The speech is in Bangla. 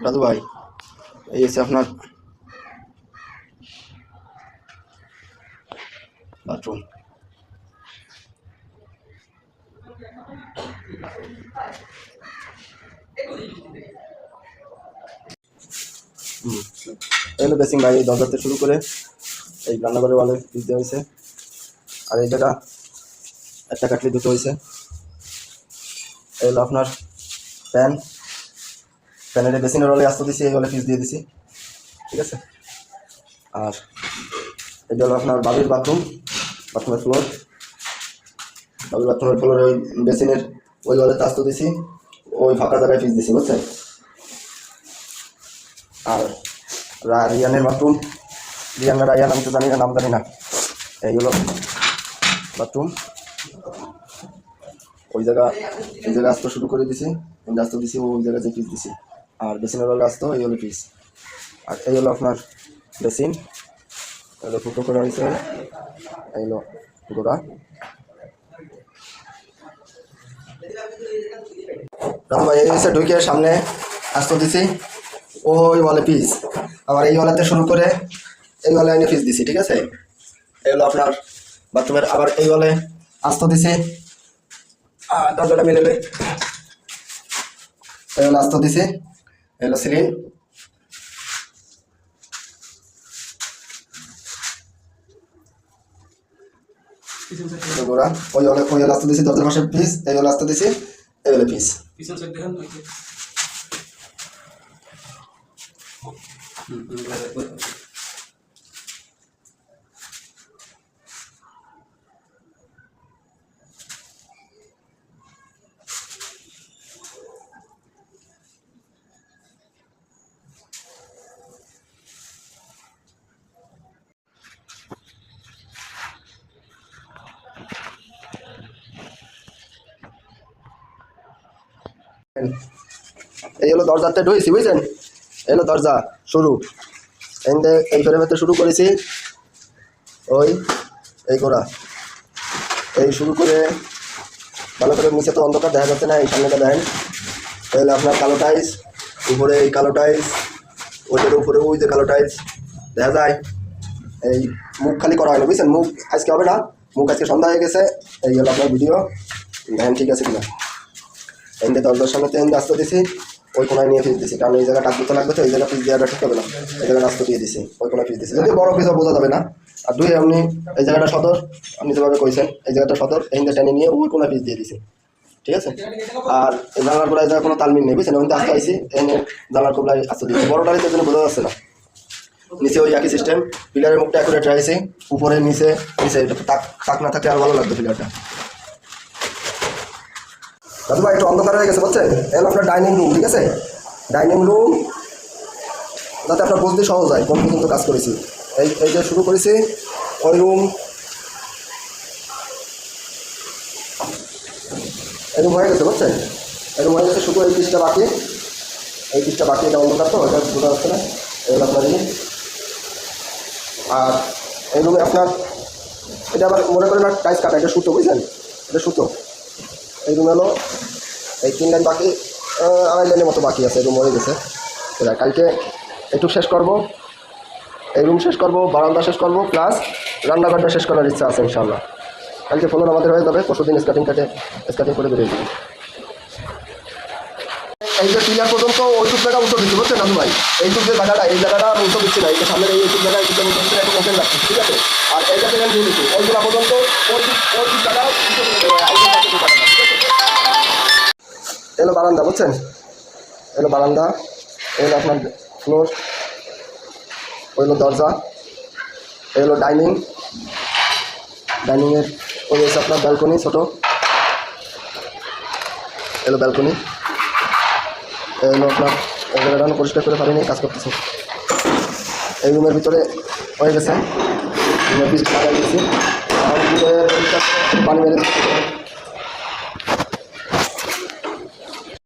দাদু ভাই, এই হচ্ছে আপনার বাথরুম। এগুলো বেসিং ভাই, এই দরজাতে শুরু করে এই রান্নাঘরের ওয়ালে পিস দেওয়া হয়েছে। আর এই জায়গা একটা কাটলি দুটো হয়েছে। এগুলো আপনার ফ্যানের বেসিনের ওয়ালে আস্তে দিছি, এই ওয়ালে পিস দিয়ে দিছি, ঠিক আছে। আর এটা হলো আপনার বাবির বাথরুমের ফ্লোর। বাবির বাথরুমের ফ্লোরে ওই বেসিনের ওই ওয়ালে আস্তে দিছি, ওই ফাঁকা জায়গায় পিস দিছি, বুঝছেন। আর রিয়ানের বাথরুম, রায়ান আমি তো জানি না, নাম জানি না। এইগুলো বাথরুম, এই জায়গায় আসতে শুরু করে দিছি, আসতে দিছি, ওই জায়গায় যে পিস দিছি। আর বেসিনের হলো আসতো, এই হলো পিস। আর এই হলো আপনার বেসিন, এগুলো ফুটো করা হয়েছে, এই হলো গোড়া। ভাই এই হচ্ছে ঢুকে সামনে আসতে দিছি, ওই ওয়ালে পিস। আবার এই ওয়ালেতে শুরু করে এই ওয়ালে এনে পিস দিছি, ঠিক আছে। এই হলো আপনার বাথরুমের। আবার এই ওয়ালে আসতে দিছি, দরজাটা মিলেবে, এই হলো আসতে দিছি, এই হলো সিলিং। গোড়া ওই হলে আসতে দিছি, দরজার পাশে পিস, এই হলে আসতে দিছি, এই হলে পিস। এই হলো দরজাতে ঢুকেছি, বুঝছেন। এই হলো দরজা শুরু, এই ফ্রেমেতে শুরু করেছি, ওই এই গোড়া এই শুরু করে ভালো করে। নিচে তো অন্ধকার দেখা যাচ্ছে না, এই সামনেটা দেখেন। এই হলো আপনার কালো টাইলস, উপরে এই কালো টাইলস, ওইটার উপরে ওই যে কালো টাইলস দেখা যায়। এই মুখ খালি করা হয়নি, বুঝছেন। মুখ আজকে হবে না, মুখ আজকে সন্ধ্যা হয়ে গেছে। এই হলো আপনার ভিডিও, দেখেন ঠিক আছে কিনা। এনে দরজার সামনে এনে আসতে দিছি, ওই কোনায় নিয়ে পিস দিছি, কারণ এই জায়গা টাক দিতে লাগবে, তো এই জায়গা পিস দেওয়াটা ঠিক হবে না। এই জায়গাটা আসতে দিয়ে দিছি, ওই কোনায় পিস দিছি, যদি বড় পিসও বোঝা যাবে না। আর দুই আপনি এই জায়গাটা সদর, আপনি যেভাবে কইছেন এই জায়গাটা সদর, এনে টেনে নিয়ে ওই কোনায় পিস দিয়ে দিছি, ঠিক আছে। আর এই জানলার কোলায় জায়গা কোনো তালমিল নেই, বুঝছেন। ওখানে আসতে আইসি, এনে জানলার কোলায় আসতে দিচ্ছি, বড়টারই তো জন্য বোঝা যাচ্ছে না। নিচে ওই একই সিস্টেম, পিলারের মুখটা অ্যাকুরেট রাখছি, উপরে নিচে তাক না থাকলে আর ভালো লাগতো পিলারটা। দাদু ভাই একটু অন্ধকার হয়ে গেছে, বুঝছেন। এলো আপনার ডাইনিং রুম, ঠিক আছে। ডাইনিং রুম যাতে আপনার বুঝতে সহজ হয় কোন পর্যন্ত কাজ করেছি। এই যে শুরু করেছি, ওই রুম, এই রুম হয়ে গেছে, বুঝছেন। এই রুম হয়ে গেছে, শুধু এই পিসটা বাকি, এটা অন্ধকার তো এটা বোঝা যাচ্ছে না। এগুলো আপনার আর এই রুমে আপনার এটা আবার মনে করেন না টাইস কাটা, এটা সুতো, বুঝছেন, এটা সুতো। এই রুম হলো এই 3 লাইন বাকি, 2.5 লাইনের মতো বাকি আছে, এই রুম হয়ে গেছে। কালকে একটু শেষ করব, এই রুম শেষ করব, বারান্দা শেষ করব, প্লাস রান্নাঘরটা শেষ করার ইচ্ছা আছে ইনশাআল্লাহ। কালকে ফোন আমাদের হয়ে যাবে, পরশুদিন স্কার্টিং করে বেরিয়ে যাবে। এই যে পিলার পর্যন্ত ওইটুক জায়গা উঠে দিচ্ছি, বুঝছেন দাদু ভাই। এইটুক যে জায়গাটা, এই জায়গাটা আমি উঠে দিচ্ছি না, এই যে সামনের এইটুক জায়গা উঠে দিচ্ছি, একটু ওপেন রাখছি, ঠিক আছে। আর এইটা থেকে আমি দিয়ে দিচ্ছি, ওইগুলো পর্যন্ত ওই জায়গা এলো বারান্দা, বুঝছেন। এলো বারান্দা, এলো আপনার ফ্লোর, ওই হলো দরজা, এই হলো ডাইনিংয়ের ওই হচ্ছে আপনার ব্যালকনি, ছোটো এলো ব্যালকনি। এই হলো আপনার জায়গাটা পরিষ্কার করে পারিনি, কাজ করতেছে। এই রুমের ভিতরে হয়ে গেছে, রুমের পিস লাগাই দিয়েছি, পানি মেরে